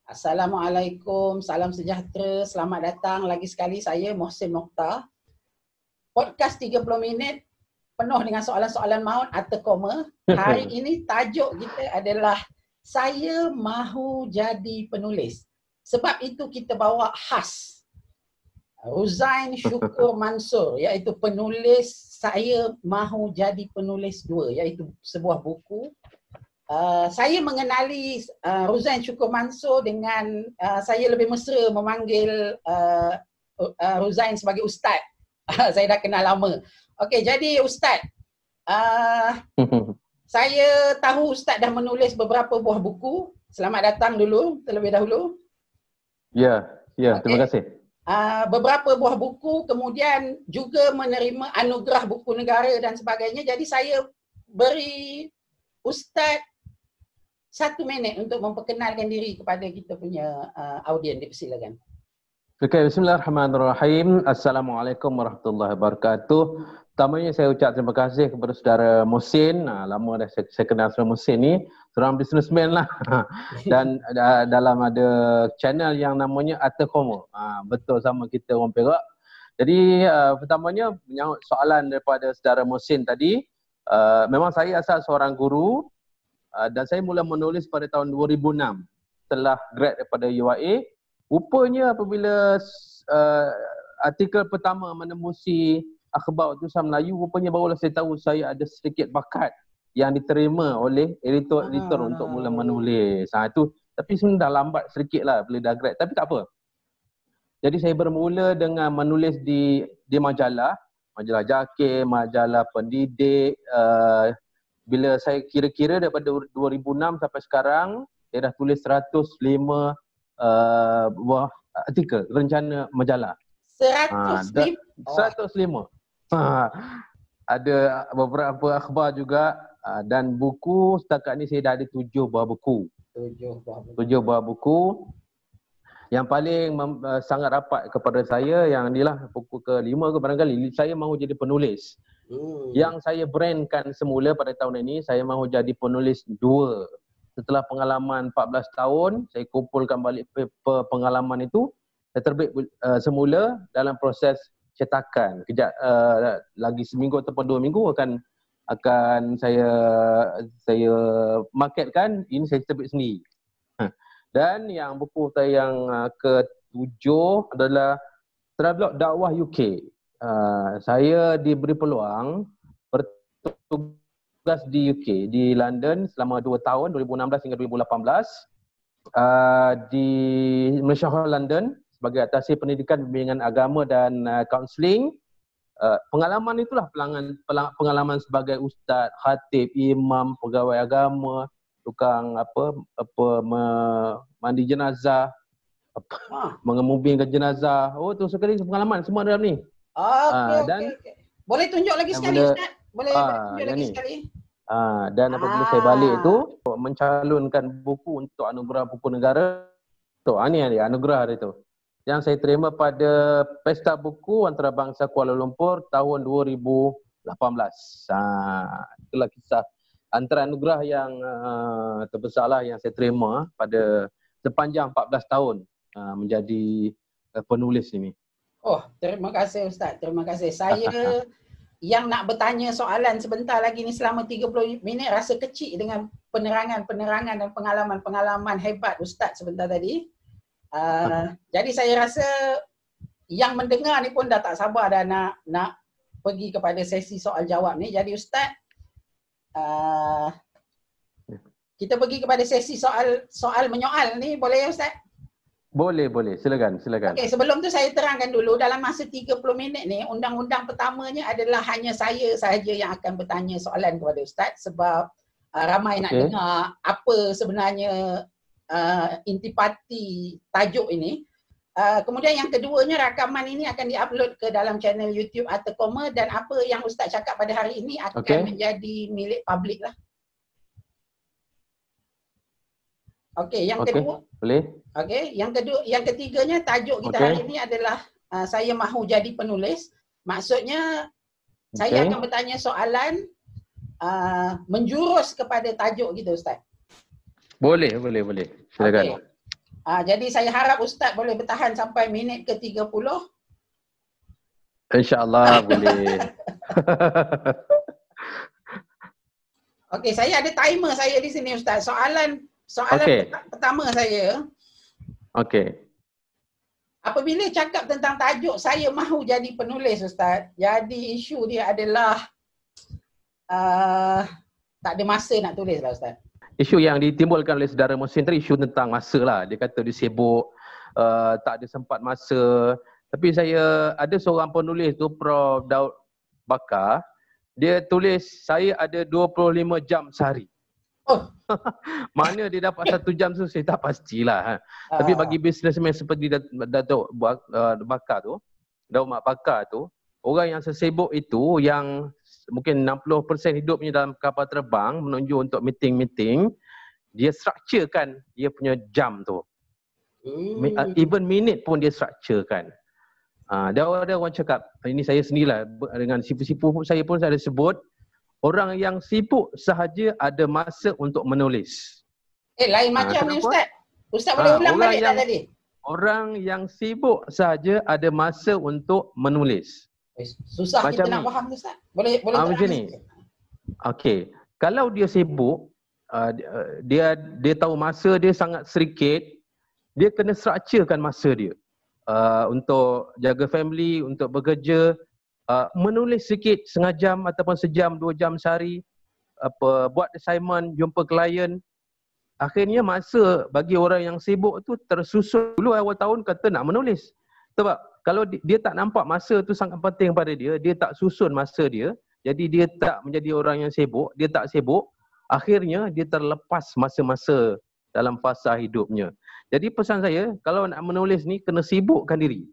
Assalamualaikum, salam sejahtera, selamat datang lagi sekali saya Mohsin Mokhtar. Podcast 30 minit penuh dengan soalan-soalan maut atau koma. Hari ini tajuk kita adalah Saya Mahu Jadi Penulis. Sebab itu kita bawa khas Ruzain Syukur Mansur, iaitu penulis Saya Mahu Jadi Penulis 2, iaitu sebuah buku. Saya mengenali Ruzain Syukur Mansur dengan saya lebih mesra memanggil Ruzain sebagai Ustaz. Saya dah kenal lama. Okey, jadi Ustaz, saya tahu Ustaz dah menulis beberapa buah buku. Selamat datang dulu, terlebih dahulu. Ya, terima kasih. Beberapa buah buku, kemudian juga menerima anugerah buku negara dan sebagainya. Jadi saya beri Ustaz 1 minit untuk memperkenalkan diri kepada kita punya audien. Dipersilakan. Okey, bismillahirrahmanirrahim. Assalamualaikum warahmatullahi wabarakatuh. Pertamanya saya ucap terima kasih kepada saudara Mohsin. Lama dah saya kenal saudara Mohsin ni. Seorang businessman lah. Dan dalam ada channel yang namanya Atakomo. Betul sama kita orang Perak. Jadi pertamanya menyangkut soalan daripada saudara Mohsin tadi. Memang saya asal seorang guru. Dan saya mula menulis pada tahun 2006 setelah grad daripada UIA. Rupanya apabila artikel pertama menembusi akhbar tulisan Melayu, rupanya barulah saya tahu saya ada sedikit bakat yang diterima oleh editor untuk mula menulis. Tapi sebenarnya dah lambat sedikit lah bila dah grad, tapi tak apa. Jadi saya bermula dengan menulis di majalah Jakir, majalah pendidik. Bila saya kira-kira daripada 2006 sampai sekarang, saya dah tulis 105 buah artikel rencana majalah. 105? 105. Ada beberapa akhbar juga dan buku setakat ni saya dah ada 7 buah buku. 7 buah buku. Yang paling sangat rapat kepada saya yang inilah buku ke-5 ke barangkali, Saya Mahu Jadi Penulis. Yang saya brandkan semula pada tahun ini, Saya Mahu Jadi Penulis 2. Setelah pengalaman 14 tahun, saya kumpulkan balik paper pengalaman itu. Saya terbit semula dalam proses cetakan. Kejap lagi seminggu ataupun 2 minggu akan saya marketkan. Ini saya terbit sendiri. Dan yang buku saya yang ke-7 adalah Travelog Dakwah UK. Saya diberi peluang bertugas di UK, di London selama 2 tahun, 2016 hingga 2018, di Malaysia Hall London sebagai atasi pendidikan bimbingan agama dan kaunseling. Pengalaman itulah pengalaman sebagai ustaz, khatib, imam, pegawai agama, tukang mandi jenazah, mengemubingkan jenazah. Tu sekali pengalaman semua dalam ni. Okey. Boleh tunjuk lagi sekali Ustaz? Boleh tunjuk lagi sekali? Dan apabila saya balik tu mencalonkan buku untuk anugerah buku negara. Ni anugerah dia tu. Yang saya terima pada Pesta Buku Antarabangsa Kuala Lumpur tahun 2018. Itulah kisah antara anugerah yang terbesarlah yang saya terima pada sepanjang 14 tahun menjadi penulis ini. Terima kasih Ustaz. Terima kasih. Saya yang nak bertanya soalan sebentar lagi ni selama 30 minit rasa kecil dengan penerangan dan pengalaman hebat Ustaz sebentar tadi. Jadi saya rasa yang mendengar ni pun dah tak sabar dah nak pergi kepada sesi soal jawab ni. Jadi Ustaz, kita pergi kepada sesi soal menyoal ni, boleh ya Ustaz? Boleh. Silakan. Okey, sebelum tu saya terangkan dulu, dalam masa 30 minit ni, undang-undang pertamanya adalah hanya saya sahaja yang akan bertanya soalan kepada Ustaz sebab ramai nak dengar apa sebenarnya intipati tajuk ini. Kemudian yang keduanya, rakaman ini akan diupload ke dalam channel YouTube Atakomo dan apa yang Ustaz cakap pada hari ini akan menjadi milik publik lah. Okey, yang kedua. Boleh. Okey, yang ketiganya tajuk kita hari ini adalah Saya Mahu Jadi Penulis. Maksudnya saya akan bertanya soalan menjurus kepada tajuk kita Ustaz. Boleh. Silakan. Okay. Jadi saya harap Ustaz boleh bertahan sampai minit ke-30. InsyaAllah boleh. Okey, saya ada timer saya di sini Ustaz. Soalan Okey. pertama saya. Okey. Apabila cakap tentang tajuk saya mahu jadi penulis Ustaz, jadi isu dia adalah tak ada masa nak tulis lah Ustaz. Isu yang ditimbulkan oleh saudara Muhsin tadi isu tentang masa lah. Dia kata dia sibuk, tak ada sempat masa. Tapi saya ada seorang penulis tu, Prof. Daud Bakar, dia tulis saya ada 25 jam sehari. Oh. Mana dia dapat 1 jam tu saya tak pastilah. Tapi bagi businessman seperti Datuk Bakar tu, Daud Bakar tu, orang yang sesibuk itu yang mungkin 60% hidupnya dalam kapal terbang menunjuk untuk meeting-meeting, dia structurekan dia punya jam tu. Even minute pun dia structurekan. Dia ada orang cakap, ini saya sendirilah dengan sipu-sipu saya pun saya ada sebut, orang yang sibuk sahaja ada masa untuk menulis. Lain macam ni Ustaz. Ustaz boleh ulang balik tak tadi? Orang yang sibuk sahaja ada masa untuk menulis. Susah macam kita nak faham tu Ustaz. Boleh macam ni. Okey, kalau dia sibuk, dia tahu masa dia sangat sedikit, dia kena structurekan masa dia. Untuk jaga family, untuk bekerja, menulis sikit setengah jam ataupun sejam, 2 jam sehari, buat assignment, jumpa klien. Akhirnya masa bagi orang yang sibuk tu tersusun. Dulu awal tahun kata nak menulis. Sebab kalau dia tak nampak masa tu sangat penting pada dia, dia tak susun masa dia, jadi dia tak menjadi orang yang sibuk, dia tak sibuk, akhirnya dia terlepas masa-masa dalam fasa hidupnya. Jadi pesan saya, kalau nak menulis ni kena sibukkan diri.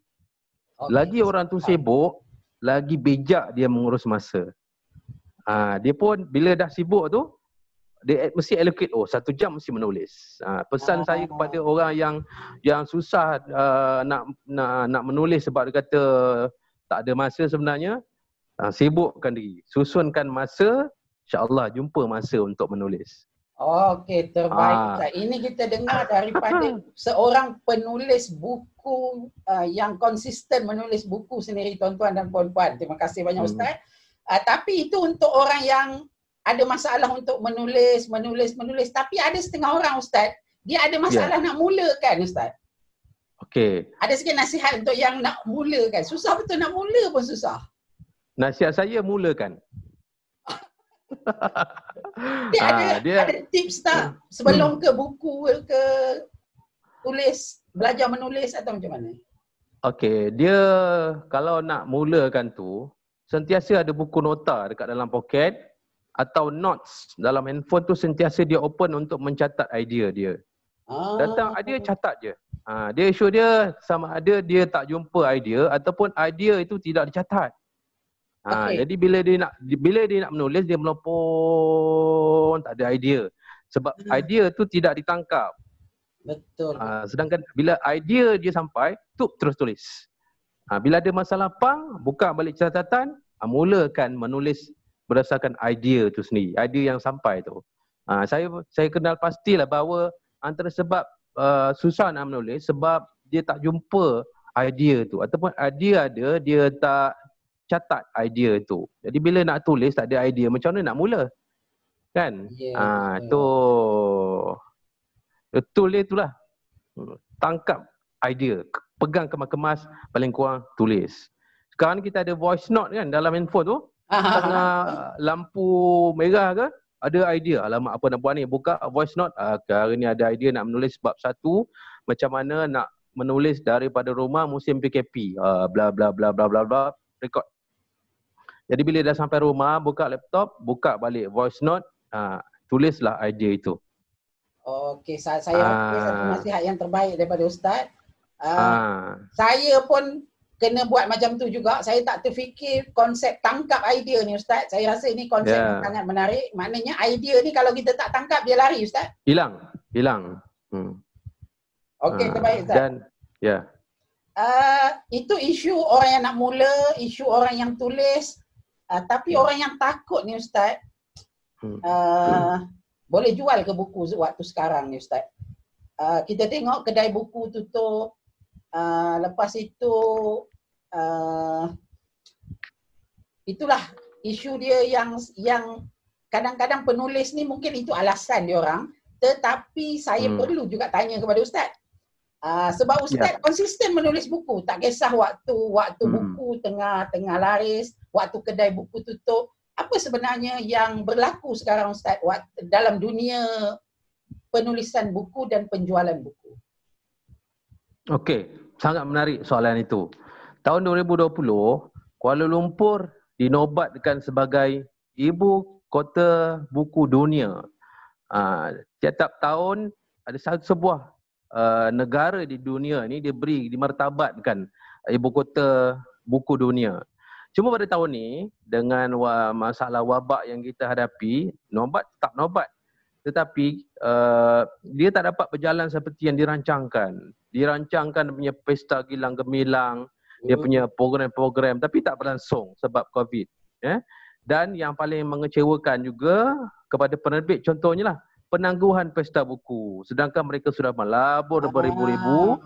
Lagi orang tu sibuk, lagi bijak dia mengurus masa. Dia pun bila dah sibuk tu, dia mesti allocate, 1 jam mesti menulis. Pesan saya kepada orang yang susah nak menulis sebab dia kata tak ada masa sebenarnya, sibukkan diri. Susunkan masa, insya-Allah jumpa masa untuk menulis. Okey, terbaik. Ini kita dengar daripada seorang penulis buku yang konsisten menulis buku sendiri, tuan-tuan dan puan-puan. Terima kasih banyak Ustaz. Tapi itu untuk orang yang ada masalah untuk menulis. Tapi ada setengah orang Ustaz, dia ada masalah nak mulakan Ustaz. Okey. Ada sikit nasihat untuk yang nak mulakan. Susah betul nak mula pun susah. Nasihat saya mulakan. Ada tips tak sebelum ke buku ke tulis, belajar menulis atau macam mana? Okey, dia kalau nak mulakan tu sentiasa ada buku nota dekat dalam poket atau notes dalam handphone tu, sentiasa dia open untuk mencatat idea dia. Datang idea, catat je. Dia isu dia sama ada dia tak jumpa idea ataupun idea itu tidak dicatat. Jadi bila dia nak menulis, dia melopon, tak ada idea. Sebab idea tu tidak ditangkap. Betul. Sedangkan bila idea dia sampai, terus tulis. Bila ada masalah buka balik catatan, mulakan menulis berdasarkan idea tu sendiri, idea yang sampai tu. Saya kenal pastilah bahawa antara sebab susah nak menulis sebab dia tak jumpa idea tu, ataupun idea ada, dia tak catat idea tu. Jadi bila nak tulis tak ada idea, macam mana nak mula? Kan? Betul dia itulah. Tangkap idea, pegang kemas-kemas, paling kurang tulis. Sekarang kita ada voice note kan dalam handphone tu. Tengah lampu merah ke, ada idea. Alamak, apa nak buat ni? Buka voice note. Hari ni ada idea nak menulis bab 1, macam mana nak menulis daripada rumah musim PKP. Bla bla bla bla bla bla. Record. Jadi bila dah sampai rumah, buka laptop, buka balik voice note, tulislah idea itu. Okey, saya rasa satu nasihat yang terbaik daripada Ustaz. Saya pun kena buat macam tu juga. Saya tak terfikir konsep tangkap idea ni Ustaz. Saya rasa ini konsep yang sangat menarik. Maknanya idea ni kalau kita tak tangkap, dia lari Ustaz. Hilang. Okey, terbaik Ustaz. Dan itu isu orang yang nak mula, isu orang yang tulis. Tapi orang yang takut ni Ustaz, boleh jual ke buku waktu sekarang ni Ustaz? kita tengok kedai buku tutup. Lepas itu itulah isu dia yang kadang-kadang penulis ni mungkin itu alasan dia orang, tetapi saya perlu juga tanya kepada Ustaz. Sebab Ustaz konsisten menulis buku, tak kisah waktu buku tengah laris, waktu kedai buku tutup. Apa sebenarnya yang berlaku sekarang Ustaz dalam dunia penulisan buku dan penjualan buku? Okey, sangat menarik soalan itu. Tahun 2020, Kuala Lumpur dinobatkan sebagai ibu kota buku dunia. Tiap tahun ada sebuah negara di dunia ni dimartabatkan ibu kota buku dunia. Cuma pada tahun ni dengan masalah wabak yang kita hadapi, nobat tak nobat. Tetapi dia tak dapat berjalan seperti yang dirancangkan. Dirancangkan punya pesta gilang gemilang, dia punya program-program tapi tak berlangsung sebab COVID. Dan yang paling mengecewakan juga kepada penerbit, contohnya lah penangguhan pesta buku. Sedangkan mereka sudah melabur beribu-ribu,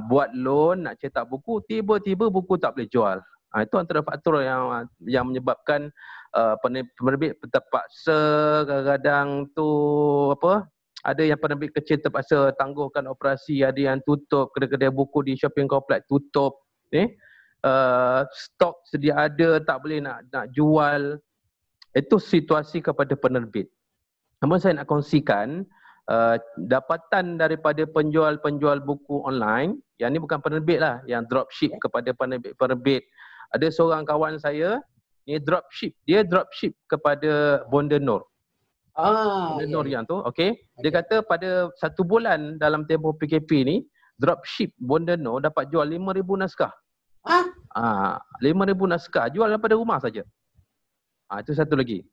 buat loan nak cetak buku, tiba-tiba buku tak boleh jual. Itu antara faktor yang menyebabkan penerbit terpaksa kadang-kadang tu ada yang penerbit kecil terpaksa tangguhkan operasi, ada yang tutup, kedai-kedai buku di shopping complex tutup. Stok sedia ada tak boleh nak jual. Itu situasi kepada penerbit. Namun saya nak kongsikan dapatan daripada penjual-penjual buku online, yang ni bukan penerbit lah, yang dropship kepada penerbit. Ada seorang kawan saya, ni dia dropship kepada Bonda Nur. Bonda Nur yang tu, okey. Dia kata pada 1 bulan dalam tempoh PKP ni, dropship Bonda Nur dapat jual 5,000 naskah. 5,000 naskah jual daripada rumah saja. Itu satu lagi.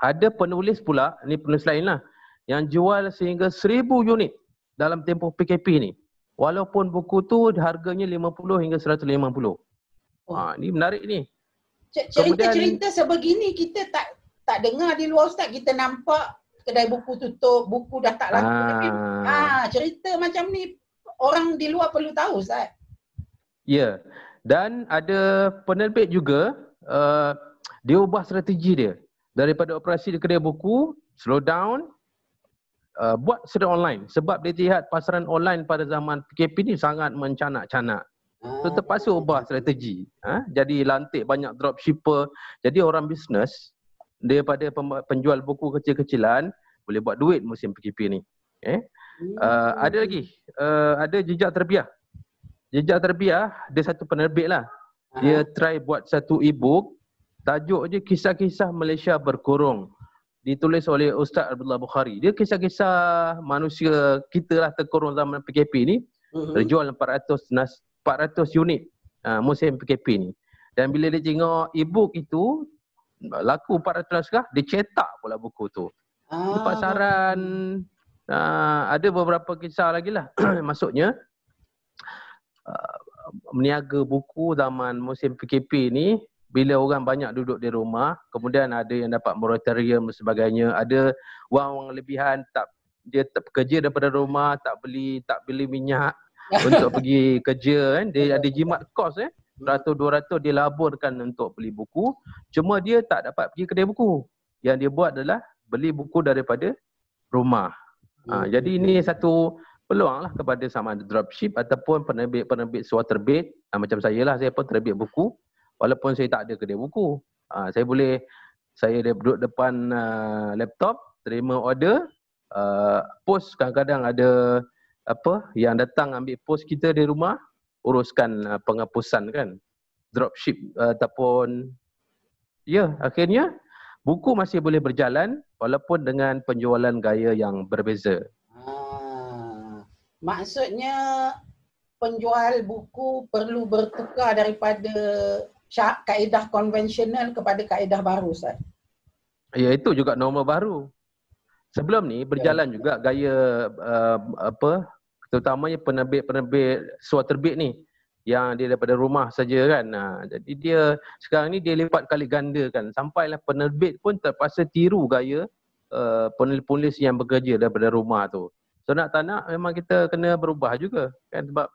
Ada penulis pula, ni penulis lain lah, yang jual sehingga 1,000 unit dalam tempoh PKP ni. Walaupun buku tu harganya 50 hingga 150. Ni menarik ni. Cerita-cerita sebegini kita tak dengar di luar Ustaz. Kita nampak kedai buku tutup, buku dah tak laku. Cerita macam ni orang di luar perlu tahu Ustaz. Ya. Dan ada penerbit juga dia ubah strategi dia. Daripada operasi di kedai buku, slow down, buat secara online. Sebab dia lihat pasaran online pada zaman PKP ni sangat mencanak-canak. So terpaksa ubah strategi. Jadi lantik banyak dropshipper. Jadi orang bisnes daripada penjual buku kecil-kecilan boleh buat duit musim PKP ni. Ada lagi, ada jejak terbiah. Jejak terbiah, dia satu penerbit lah. Dia try buat satu e-book, tajuk je Kisah-Kisah Malaysia Berkurung. Ditulis oleh Ustaz Abdullah Bukhari. Dia kisah-kisah manusia kita lah terkurung zaman PKP ni. Terjual 400 unit musim PKP ni. Dan bila dia tengok e-book itu laku 400 naskah, dia cetak pula buku tu. Di pasaran ada beberapa kisah lagi lah. Maksudnya meniaga buku zaman musim PKP ni, bila orang banyak duduk di rumah, kemudian ada yang dapat moratorium dan sebagainya, ada wang lebihan, dia bekerja daripada rumah, tak beli minyak untuk pergi kerja kan, dia ada jimat kos 100-200 dia laburkan untuk beli buku, cuma dia tak dapat pergi kedai buku. Yang dia buat adalah beli buku daripada rumah. Jadi ini satu peluang lah kepada sama ada dropship ataupun penerbit suara terbit. Macam saya lah, saya pun terbit buku walaupun saya tak ada kedai buku. Saya duduk depan laptop, terima order, post kadang-kadang ada yang datang ambil post kita di rumah, uruskan penghapusan kan, dropship ataupun akhirnya buku masih boleh berjalan walaupun dengan penjualan gaya yang berbeza. Maksudnya penjual buku perlu bertukar daripada kaedah konvensional kepada kaedah baru Ustaz. Ya, itu juga norma baru. Sebelum ni berjalan juga gaya terutamanya penerbit suara terbit ni yang dia daripada rumah saja kan. Jadi dia sekarang ni dia lipat kali gandakan, sampailah penerbit pun terpaksa tiru gaya penulis-penulis yang bekerja daripada rumah tu. So nak tak nak memang kita kena berubah juga kan, sebab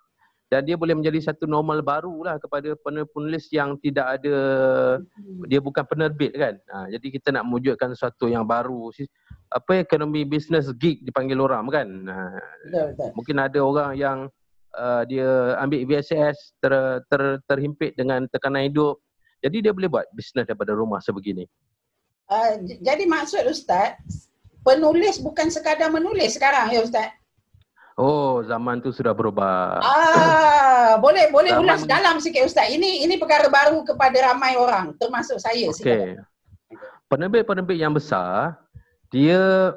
dan dia boleh menjadi satu normal baru lah kepada penulis yang tidak ada, dia bukan penerbit kan. Jadi kita nak mewujudkan sesuatu yang baru, ekonomi bisnes gig dipanggil orang kan. Betul. Mungkin ada orang yang dia ambil VSS terhimpit dengan tekanan hidup, jadi dia boleh buat bisnes daripada rumah sebegini. Jadi maksud Ustaz, penulis bukan sekadar menulis sekarang ya Ustaz? Oh, zaman tu sudah berubah. Boleh ulas dalam sikit Ustaz. Ini perkara baru kepada ramai orang, termasuk saya. Okey. Penerbit-penerbit yang besar, dia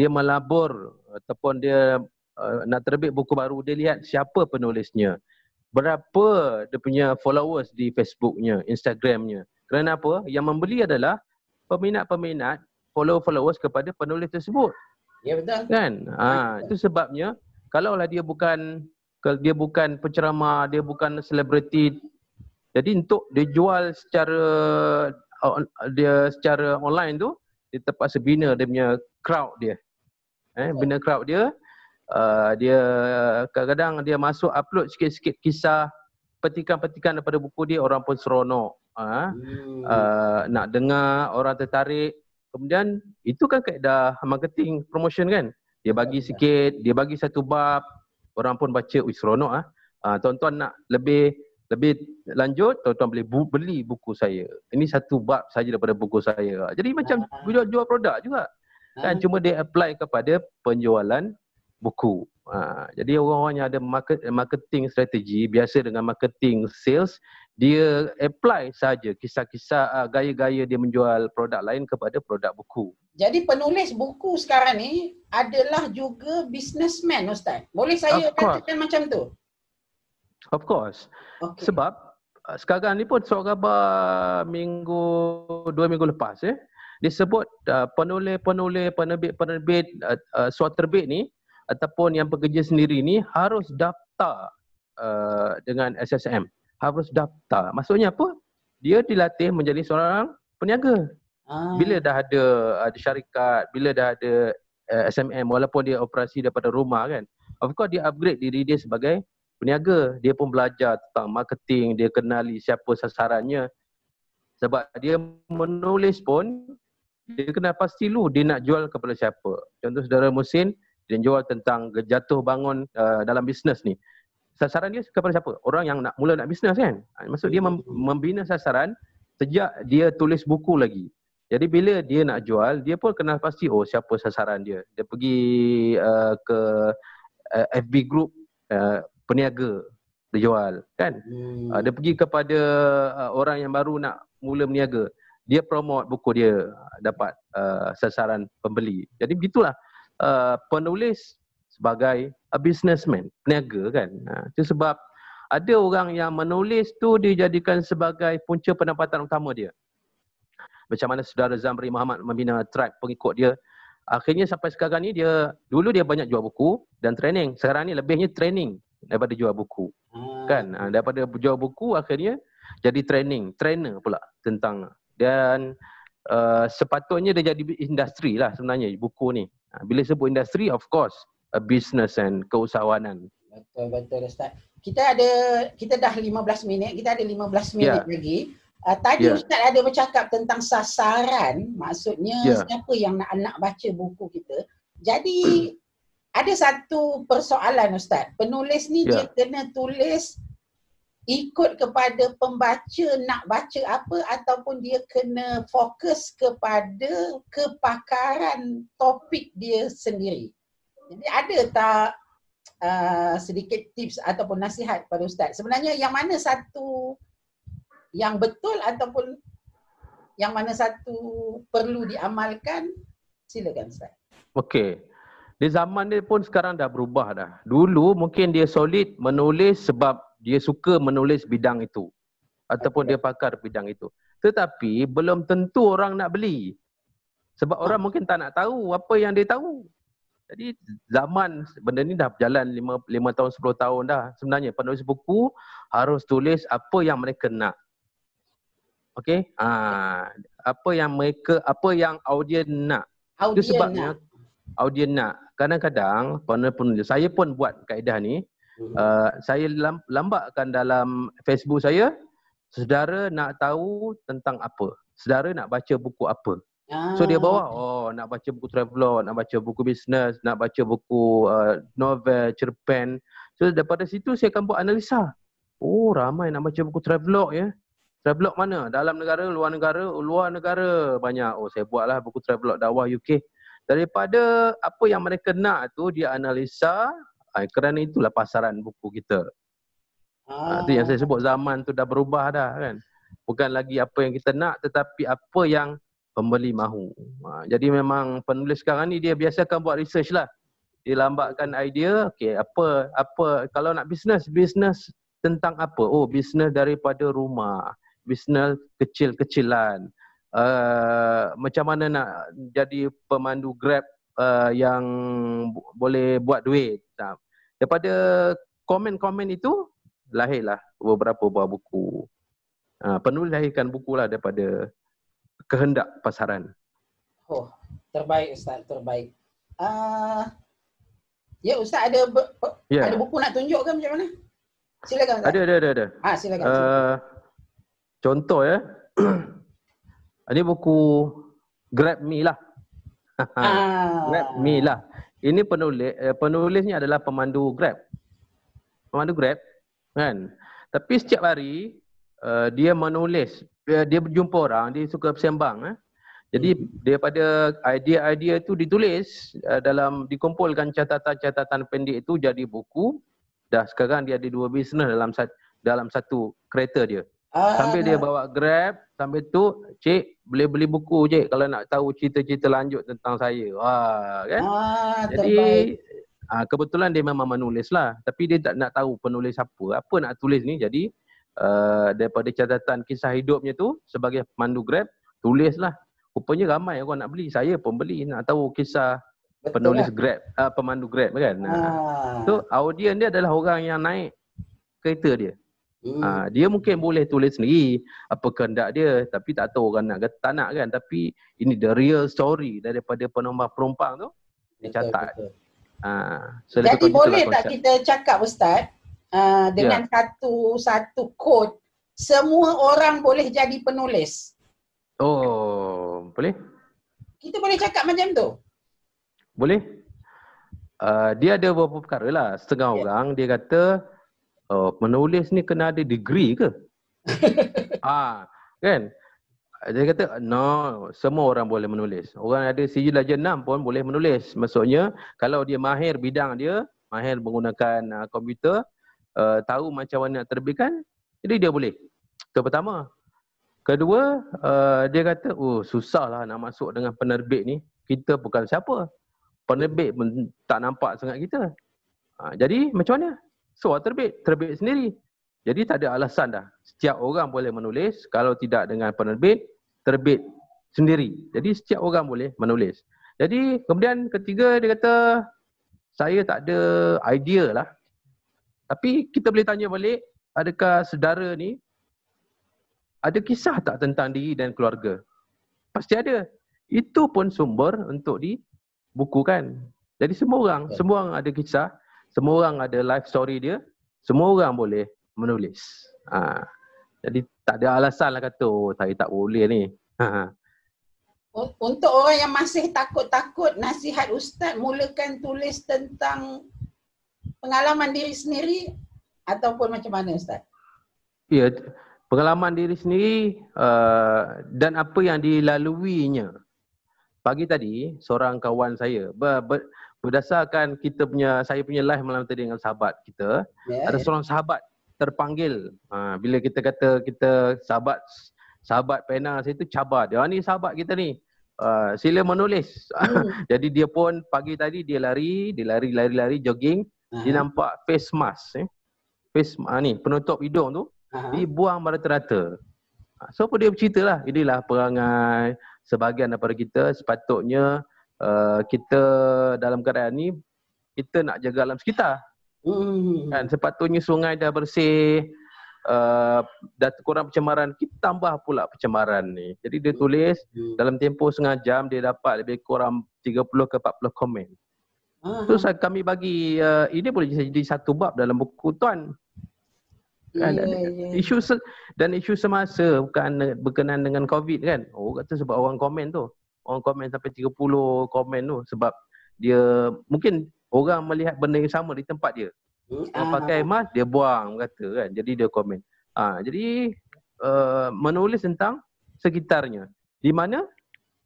melabur ataupun dia nak terbit buku baru, dia lihat siapa penulisnya, berapa dia punya followers di Facebooknya, Instagramnya. Kerana apa? Yang membeli adalah peminat-peminat, followers kepada penulis tersebut. Ya betul. Kan? Itu sebabnya kalaulah dia bukan penceramah, dia bukan selebriti, jadi untuk dia jual secara online tu, dia terpaksa bina dia punya crowd dia. Bina crowd dia. Dia kadang-kadang dia masuk upload sikit-sikit kisah, petikan-petikan daripada buku dia, orang pun seronok. Nak dengar, orang tertarik. Kemudian itu kan kaedah marketing promotion kan. Dia bagi sikit, dia bagi satu bab, orang pun baca, seronok tuan-tuan nak lebih lanjut, tuan-tuan boleh beli buku saya. Ini satu bab saja daripada buku saya. Jadi macam jual produk juga. Kan cuma dia apply kepada penjualan buku. Jadi orang-orang yang ada marketing strategi, biasa dengan marketing sales, dia apply saja kisah-kisah, gaya-gaya dia menjual produk lain kepada produk buku. Jadi penulis buku sekarang ni adalah juga businessman Ustaz. Boleh saya katakan macam tu? Of course. Okay. Sebab sekarang ni pun surat khabar 2 minggu lepas disebut penulis-penulis, penerbit surat terbit ni ataupun yang bekerja sendiri ni harus daftar dengan SSM. Harus daftar. Maksudnya apa? Dia dilatih menjadi seorang peniaga. Bila dah ada syarikat, bila dah ada SMM, walaupun dia operasi daripada rumah kan, of course dia upgrade diri dia sebagai peniaga. Dia pun belajar tentang marketing, dia kenali siapa sasarannya. Sebab dia menulis pun, dia kena pasti dulu dia nak jual kepada siapa. Contoh saudara Muhsin, dia jual tentang jatuh bangun dalam bisnes ni. Sasaran dia kepada siapa? Orang yang mula nak bisnes kan. Maksud dia membina sasaran sejak dia tulis buku lagi. Jadi bila dia nak jual, dia pun kena pasti siapa sasaran dia. Dia pergi ke FB group peniaga, dia jual kan. Dia pergi kepada orang yang baru nak mula berniaga, dia promote buku dia, dapat sasaran pembeli. Jadi begitulah penulis sebagai businessman, peniaga kan. Itu sebab ada orang yang menulis tu dijadikan sebagai punca pendapatan utama dia. Macam mana saudara Zamri Muhammad membina tribe pengikut dia. Akhirnya sampai sekarang ni dulu dia banyak jual buku dan training. Sekarang ni lebihnya training daripada jual buku. Kan? Daripada jual buku akhirnya jadi trainer pula tentang, dan sepatutnya dia jadi industri lah sebenarnya buku ni. Bila sebut industri, of course business and keusahawanan. Betul Ustaz. Kita dah 15 minit, kita ada 15 minit lagi. Tadi Ustaz ada bercakap tentang sasaran, maksudnya siapa yang nak baca buku kita. Jadi ada satu persoalan Ustaz. Penulis ni dia kena tulis ikut kepada pembaca nak baca apa, ataupun dia kena fokus kepada kepakaran topik dia sendiri. Jadi ada tak sedikit tips ataupun nasihat pada Ustaz? Sebenarnya yang mana satu yang betul ataupun yang mana satu perlu diamalkan? Silakan Ustaz. Okey. Di zaman dia pun sekarang dah berubah dah. Dulu mungkin dia solid menulis sebab dia suka menulis bidang itu. Ataupun dia pakar bidang itu. Tetapi belum tentu orang nak beli. Sebab orang mungkin tak nak tahu apa yang dia tahu. Jadi zaman benda ni dah berjalan 5 tahun 10 tahun dah. Sebenarnya penulis buku harus tulis apa yang mereka nak. Okey? Apa yang audien nak. Itu sebabnya audien nak. Kadang-kadang penulis, saya pun buat kaedah ni. Saya lambatkan dalam Facebook saya, saudara nak tahu tentang apa, saudara nak baca buku apa. So dia bawa, nak baca buku travelog, nak baca buku bisnes, nak baca buku novel, cerpen. So daripada situ saya akan buat analisa. Oh, ramai nak baca buku travelog ya. Travelog mana? Dalam negara, luar negara? Luar negara banyak. Oh, saya buatlah buku travelog dakwah UK. Daripada apa yang mereka nak tu dia analisa, kerana itulah pasaran buku kita. Itu yang saya sebut, zaman tu dah berubah dah kan. Bukan lagi apa yang kita nak tetapi apa yang pembeli mahu. Jadi memang penulis sekarang ni dia biasakan buat research lah. Dia lambatkan idea, okey apa kalau nak bisnes tentang apa? Oh, bisnes daripada rumah, bisnes kecil-kecilan. Macam mana nak jadi pemandu Grab yang boleh buat duit. Daripada komen-komen itu lahirlah beberapa buah buku. Penulis lahirkan buku lah daripada kehendak pasaran. Oh, terbaik Ustaz, terbaik. Ya Ustaz ada ada buku nak tunjuk ke macam mana? Silakan Ustaz. Ada. Silakan. Contoh ya. Ini buku Grab Me lah. Grab Me lah. Ini penulisnya adalah pemandu Grab. Pemandu Grab kan. Tapi setiap hari dia menulis, dia berjumpa orang, dia suka bersembang. Jadi daripada idea-idea itu ditulis dikumpulkan catatan-catatan pendek itu jadi buku. Dah sekarang dia ada 2 bisnes dalam satu kereta dia. Sambil dia bawa Grab, sambil tu, cik boleh beli buku cik kalau nak tahu cerita-cerita lanjut tentang saya. Kan? Jadi kebetulan dia memang menulis lah, tapi dia tak nak tahu penulis apa nak tulis ni. Jadi daripada catatan kisah hidupnya tu sebagai pemandu Grab, tulislah. Rupanya ramai orang nak beli, saya pun beli, nak tahu kisah penulis Grab, pemandu Grab kan. So audien dia adalah orang yang naik kereta dia. Dia mungkin boleh tulis sendiri apa kehendak dia, tapi tak tahu orang nak ke tak nak kan. Tapi ini the real story daripada penumpang tu dicatat. So jadi boleh tak kita cakap Ustaz, dengan satu kod semua orang boleh jadi penulis? Oh, boleh. Kita boleh cakap macam tu? Boleh. Dia ada beberapa perkara lah. Setengah orang dia kata menulis ni kena ada degree ke? Kan? Dia kata no, semua orang boleh menulis. Orang ada sijil darjah 6 pun boleh menulis. Maksudnya kalau dia mahir bidang dia, mahir menggunakan komputer, tahu macam mana nak terbitkan, jadi dia boleh. Itu pertama. Kedua, dia kata susahlah nak masuk dengan penerbit ni. Kita bukan siapa. Penerbit pun tak nampak sangat kita. Jadi macam mana? So terbit sendiri. Jadi tak ada alasan dah. Setiap orang boleh menulis. Kalau tidak dengan penerbit, terbit sendiri. Jadi setiap orang boleh menulis. Jadi kemudian ketiga dia kata, saya tak ada idea lah. Tapi kita boleh tanya balik, adakah saudara ni ada kisah tak tentang diri dan keluarga? Pasti ada. Itu pun sumber untuk dibukukan. Jadi semua orang ada kisah. Semua orang ada life story dia. Semua orang boleh menulis. Jadi tak ada alasan lah kata, saya tak boleh ni. Untuk orang yang masih takut-takut, nasihat Ustaz mulakan tulis tentang pengalaman diri sendiri ataupun macam mana Ustaz? Ya, pengalaman diri sendiri dan apa yang dilaluinya. Pagi tadi, seorang kawan saya, berdasarkan saya punya live malam tadi dengan sahabat kita, ada seorang sahabat terpanggil. Bila kita kata kita sahabat pena saya tu cabar dia. Ni sahabat kita ni. Sila menulis. Jadi dia pun pagi tadi dia lari jogging. Dia nampak face mask. Face ni penutup hidung tu dibuang merata-rata. So apa dia bercerita lah. Inilah perangai sebahagian daripada kita. Sepatutnya kita dalam keadaan ni kita nak jaga alam sekitar. Kan sepatutnya sungai dah bersih, dah kurang pencemaran, kita tambah pula pencemaran ni. Jadi dia tulis dalam tempoh setengah jam dia dapat lebih kurang 30 ke 40 komen. Terus kami bagi ini boleh jadi satu bab dalam buku tuan. Isu semasa bukan berkenaan dengan COVID kan. Oh kata sebab orang komen tu. Orang komen sampai 30 komen tu sebab dia mungkin orang melihat benda yang sama di tempat dia. Orang pakai mask dia buang kata kan. Jadi dia komen. Jadi menulis tentang sekitarnya. Di mana?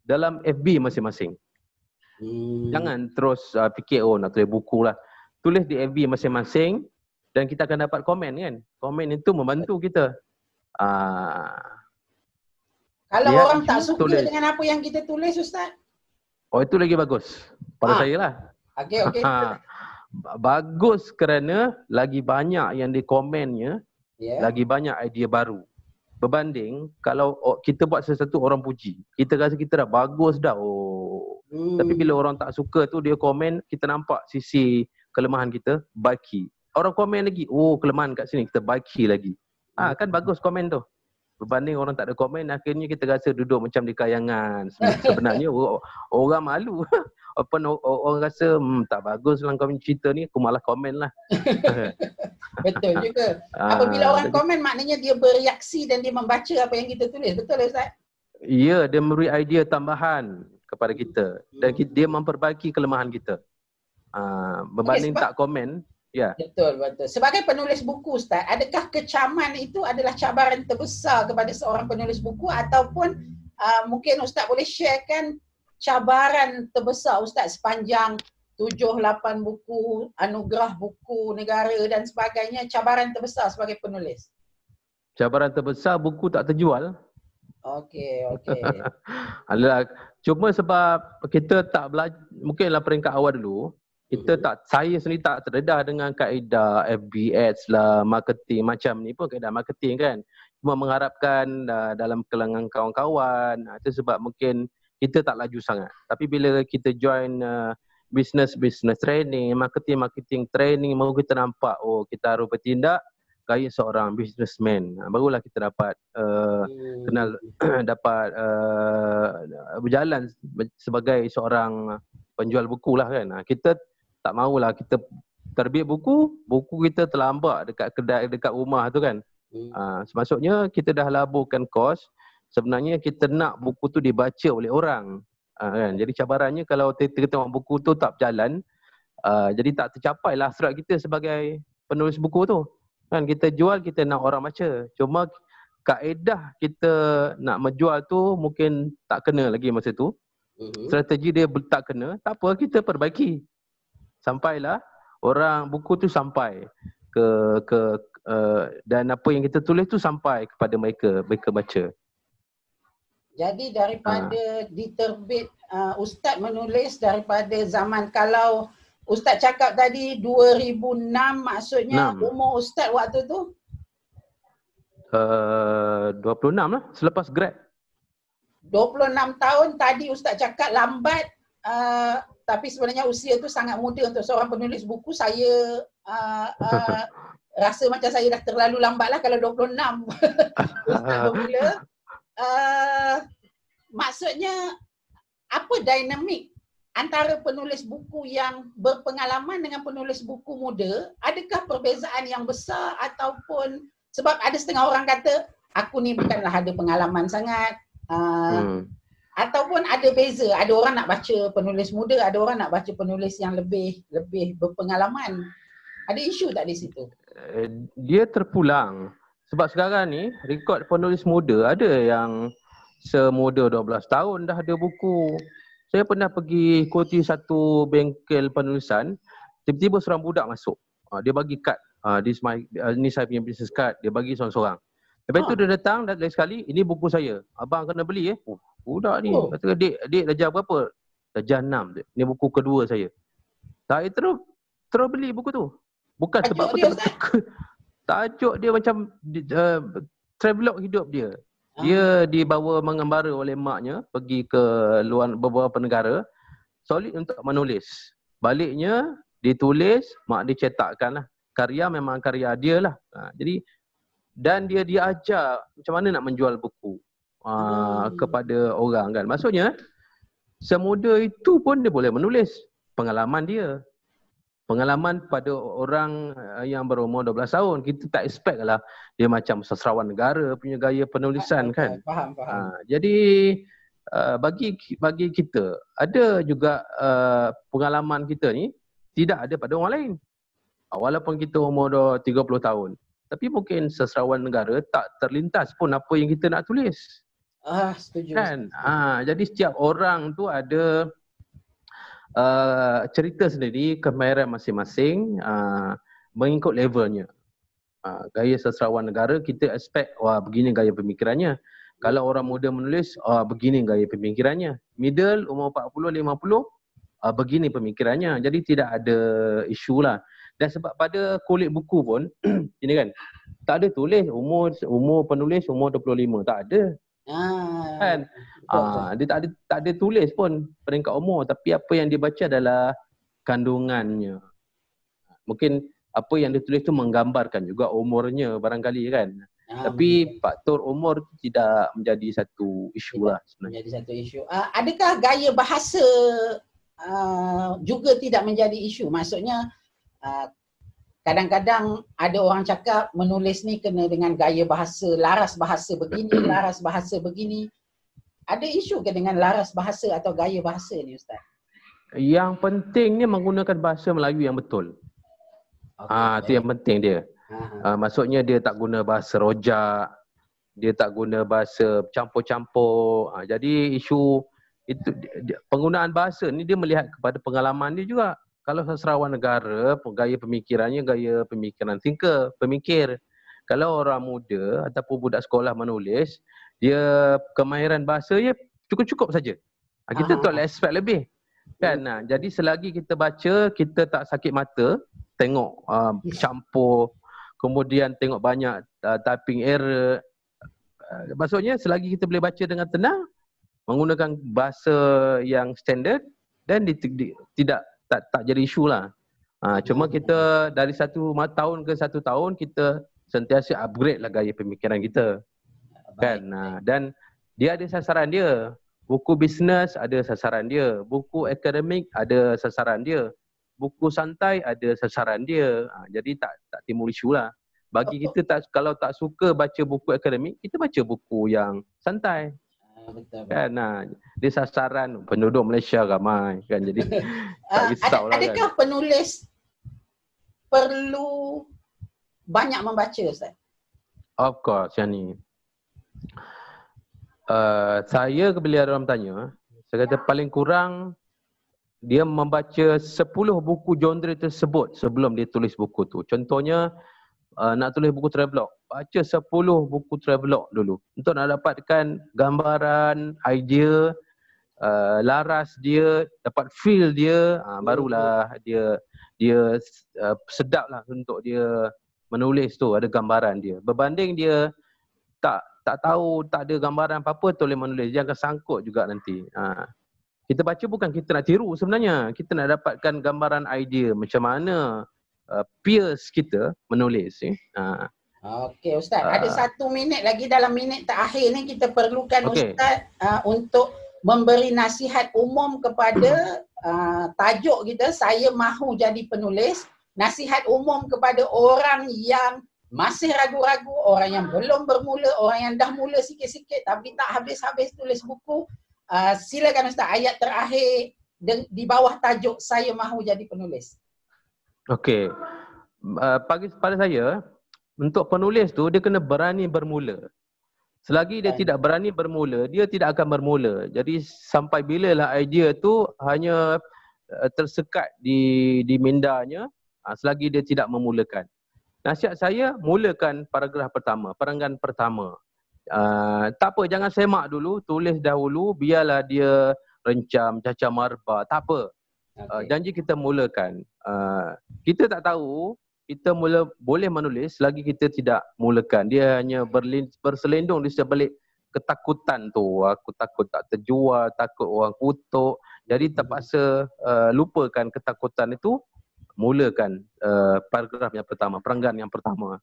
Dalam FB masing-masing. Jangan terus fikir nak tulis buku lah. Tulis di FB masing-masing dan kita akan dapat komen kan. Komen itu membantu kita. Kalau orang tak suka dengan apa yang kita tulis Ustaz? Oh itu lagi bagus. Pada saya lah. Okey. Bagus kerana lagi banyak yang di komennya, lagi banyak idea baru. Berbanding kalau kita buat sesuatu orang puji, kita rasa kita dah bagus dah. Tapi bila orang tak suka tu dia komen, kita nampak sisi kelemahan kita, baiki. Orang komen lagi, kelemahan kat sini, kita baiki lagi. Kan bagus komen tu. Berbanding orang tak ada komen, akhirnya kita rasa duduk macam di kayangan. Sebenarnya orang malu. Orang rasa tak bagus lah kau cerita ni, aku malah komen lah. Betul juga. Apabila orang komen maknanya dia bereaksi dan dia membaca apa yang kita tulis. Betul Ustaz? Ya, dia memberi idea tambahan kepada kita. Dan dia memperbaiki kelemahan kita. Berbanding tak komen. Ya. Betul. Sebagai penulis buku Ustaz, adakah kecaman itu adalah cabaran terbesar kepada seorang penulis buku ataupun mungkin Ustaz boleh sharekan cabaran terbesar Ustaz sepanjang 7-8 buku, anugerah buku negara dan sebagainya, cabaran terbesar sebagai penulis? Cabaran terbesar buku tak terjual. Okey. Alah, cuma sebab kita tak belajar, mungkinlah peringkat awal dulu, saya sendiri tak terdedah dengan kaedah FB Ads lah, marketing macam ni pun kaedah marketing kan. Cuma mengharapkan dalam kalangan kawan-kawan, itu sebab mungkin kita tak laju sangat. Tapi bila kita join business training, marketing training, baru kita nampak kita harus bertindak gaya seorang businessman. Barulah kita dapat kenal dapat berjalan sebagai seorang penjual buku lah kan. Kita tak mahulah kita terbit buku kita terlambat dekat kedai dekat rumah tu kan. Maksudnya kita dah laburkan kos, sebenarnya kita nak buku tu dibaca oleh orang. Kan? Jadi cabarannya kalau kita tengok buku tu tak berjalan, jadi tak tercapai lah hasrat kita sebagai penulis buku tu. Kan kita jual, kita nak orang baca. Cuma kaedah kita nak menjual tu mungkin tak kena lagi masa tu. Strategi dia tak kena, tak apa, kita perbaiki. Sampailah orang buku tu sampai ke dan apa yang kita tulis tu sampai kepada mereka baca. Jadi daripada diterbit, Ustaz menulis daripada zaman, kalau Ustaz cakap tadi 2006, maksudnya umur Ustaz waktu tu? 26 lah, selepas grad. 26 tahun tadi Ustaz cakap lambat, tapi sebenarnya usia tu sangat muda untuk seorang penulis buku. Saya rasa macam saya dah terlalu lambat lah kalau 26. Ustaz bermula. Maksudnya apa dinamik antara penulis buku yang berpengalaman dengan penulis buku muda? Adakah perbezaan yang besar ataupun sebab ada setengah orang kata aku ni bukanlah ada pengalaman sangat, ataupun ada beza, ada orang nak baca penulis muda, ada orang nak baca penulis yang lebih berpengalaman. Ada isu tak di situ? Dia terpulang. Sebab sekarang ni rekod penulis muda ada yang semuda 12 tahun dah ada buku. Saya pernah pergi ikuti satu bengkel penulisan, tiba-tiba seorang budak masuk. Dia bagi kad, ni saya punya business card, dia bagi seorang-seorang. Lepas tu dia datang lagi sekali, ini buku saya. Abang kena beli budak ni. Kata adik darjah berapa? Darjah 6. Ni buku kedua saya. Saya terus beli buku tu. Bukan sebab tajuk dia macam travelog hidup dia. Dia dibawa mengembara oleh maknya pergi ke luar beberapa negara solid untuk menulis. Baliknya ditulis, mak dia cetakkan lah. Karya memang karya dia lah. Jadi dan dia diajar macam mana nak menjual buku kepada orang kan. Maksudnya semuda itu pun dia boleh menulis pengalaman dia. Pengalaman pada orang yang berumur 12 tahun. Kita tak expect lah dia macam sastrawan negara punya gaya penulisan kan. Faham. Jadi bagi kita ada juga pengalaman kita ni tidak ada pada orang lain. Walaupun kita umur 30 tahun. Tapi mungkin sastrawan negara tak terlintas pun apa yang kita nak tulis. Setuju. Kan? Jadi setiap orang tu ada cerita sendiri, kemahiran masing-masing mengikut levelnya. Gaya sastrawan negara kita expect begini gaya pemikirannya. Kalau orang muda menulis begini gaya pemikirannya. Middle umur 40 50 begini pemikirannya. Jadi tidak ada isu lah. Dan sebab pada kulit buku pun ini kan tak ada tulis umur penulis umur 25, tak ada. Kan? Dia tak ada tulis pun peringkat umur, tapi apa yang dibaca adalah kandungannya. Mungkin apa yang ditulis tu menggambarkan juga umurnya barangkali kan. Tapi faktor umur tidak menjadi satu isu lah sebenarnya. Menjadi satu isu. Adakah gaya bahasa juga tidak menjadi isu? Maksudnya kadang-kadang ada orang cakap menulis ni kena dengan gaya bahasa, laras bahasa begini, laras bahasa begini. Ada isu ke dengan laras bahasa atau gaya bahasa ni Ustaz? Yang pentingnya menggunakan bahasa Melayu yang betul. Itu yang penting dia. Maksudnya dia tak guna bahasa rojak, dia tak guna bahasa campur-campur. Jadi isu itu penggunaan bahasa ni dia melihat kepada pengalaman dia juga. Kalau sastrawan negara, gaya pemikirannya gaya pemikiran pemikir. Kalau orang muda ataupun budak sekolah menulis, dia kemahiran bahasa dia cukup-cukup saja. Kita tak boleh expect lebih. Kan? Jadi selagi kita baca, kita tak sakit mata, tengok campur, kemudian tengok banyak typing error. Maksudnya selagi kita boleh baca dengan tenang, menggunakan bahasa yang standard dan tak jadi isu lah. Cuma kita dari satu tahun ke satu tahun kita sentiasa upgrade lah gaya pemikiran kita. Kan? Dan dia ada sasaran dia. Buku bisnes ada sasaran dia. Buku akademik ada sasaran dia. Buku santai ada sasaran dia. Jadi tak timbul isu lah. Bagi kita kalau tak suka baca buku akademik, kita baca buku yang santai. Betul. Kan, dia sasaran penduduk Malaysia ramai kan, jadi tak risau lah. Adakah penulis perlu banyak membaca Ustaz? Of course, yang ni. Saya bila ada orang tanya, saya kata paling kurang dia membaca 10 buku genre tersebut sebelum dia tulis buku tu. Contohnya nak tulis buku travelog, baca 10 buku travelog dulu untuk nak dapatkan gambaran, idea, laras dia, dapat feel dia, barulah dia sedap lah untuk dia menulis tu, ada gambaran dia. Berbanding dia tak tahu, tak ada gambaran apa-apa, boleh menulis, dia akan sangkut juga nanti. Kita baca bukan kita nak tiru sebenarnya, kita nak dapatkan gambaran idea macam mana peers kita menulis. Okey Ustaz, ada 1 minit lagi. Dalam minit terakhir ni kita perlukan Ustaz untuk memberi nasihat umum kepada tajuk kita, saya mahu jadi penulis. Nasihat umum kepada orang yang masih ragu-ragu, orang yang belum bermula, orang yang dah mula sikit-sikit tapi tak habis-habis tulis buku. Silakan Ustaz, ayat terakhir di bawah tajuk saya mahu jadi penulis. Okey. Pada saya, untuk penulis tu dia kena berani bermula. Selagi dia tidak berani bermula, dia tidak akan bermula. Jadi sampai bilalah idea tu hanya tersekat di mindanya, selagi dia tidak memulakan. Nasihat saya, mulakan paragraf pertama, perenggan pertama. Tak apa, jangan semak dulu, tulis dahulu, biarlah dia rencam, cacah marba, tak apa. Janji kita mulakan. Kita tak tahu kita boleh menulis selagi kita tidak mulakan. Dia hanya berselindung di sebalik ketakutan tu. Aku takut tak terjual, takut orang kutuk. Jadi terpaksa lupakan ketakutan itu, mulakan paragraf yang pertama, perenggan yang pertama.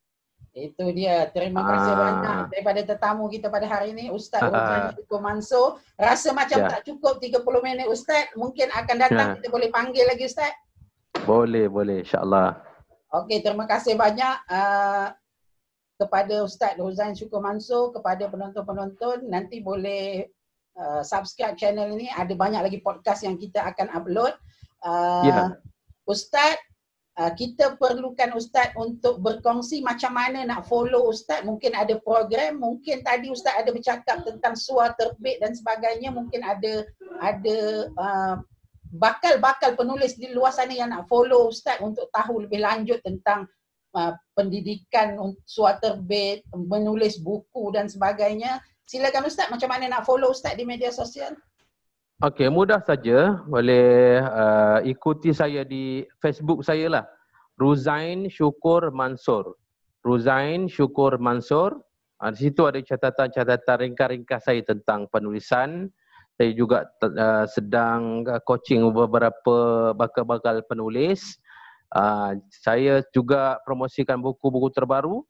Itu dia. Terima kasih banyak daripada tetamu kita pada hari ini, Ustaz Rozan Syukur Mansur. Rasa macam tak cukup 30 minit Ustaz. Mungkin akan datang kita boleh panggil lagi Ustaz. Boleh, insya-Allah. Okey, terima kasih banyak kepada Ustaz Rozan Syukur Mansur, kepada penonton-penonton. Nanti boleh subscribe channel ini. Ada banyak lagi podcast yang kita akan upload. Ustaz, kita perlukan Ustaz untuk berkongsi macam mana nak follow Ustaz. Mungkin ada program, mungkin tadi Ustaz ada bercakap tentang suar terbit dan sebagainya. Mungkin ada bakal penulis di luar sana yang nak follow Ustaz untuk tahu lebih lanjut tentang pendidikan suar terbit, menulis buku dan sebagainya. Silakan Ustaz, macam mana nak follow Ustaz di media sosial? Okey, mudah saja. Boleh ikuti saya di Facebook saya lah. Ruzain Syukur Mansur. Ruzain Syukur Mansur. Di situ ada catatan-catatan ringkas-ringkas saya tentang penulisan. Saya juga sedang coaching beberapa bakal penulis. Saya juga promosikan buku-buku terbaru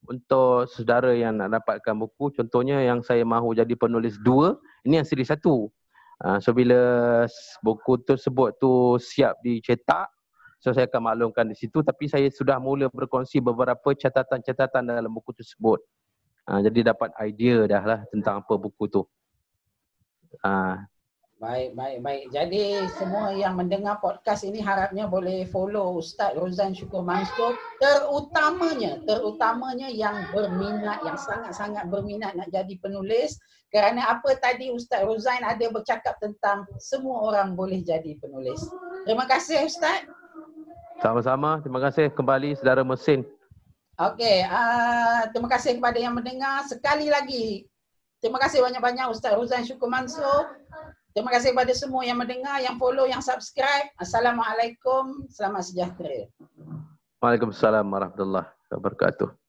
untuk saudara yang nak dapatkan buku. Contohnya yang saya mahu jadi penulis 2, ini yang siri 1. So bila buku tersebut tu siap dicetak, so saya akan maklumkan di situ, tapi saya sudah mula berkongsi beberapa catatan-catatan dalam buku tersebut. Jadi dapat idea dah lah tentang apa buku tu. Baik. Jadi semua yang mendengar podcast ini harapnya boleh follow Ustaz Rozan Syukur Mansur, terutamanya yang berminat, yang sangat-sangat berminat nak jadi penulis. Kerana apa tadi Ustaz Rozan ada bercakap tentang semua orang boleh jadi penulis. Terima kasih Ustaz. Sama-sama, terima kasih kembali saudara Mesin. Okey, terima kasih kepada yang mendengar. Sekali lagi, terima kasih banyak-banyak Ustaz Rozan Syukur Mansur. Terima kasih kepada semua yang mendengar, yang follow, yang subscribe. Assalamualaikum, selamat sejahtera. Waalaikumsalam warahmatullahi wabarakatuh.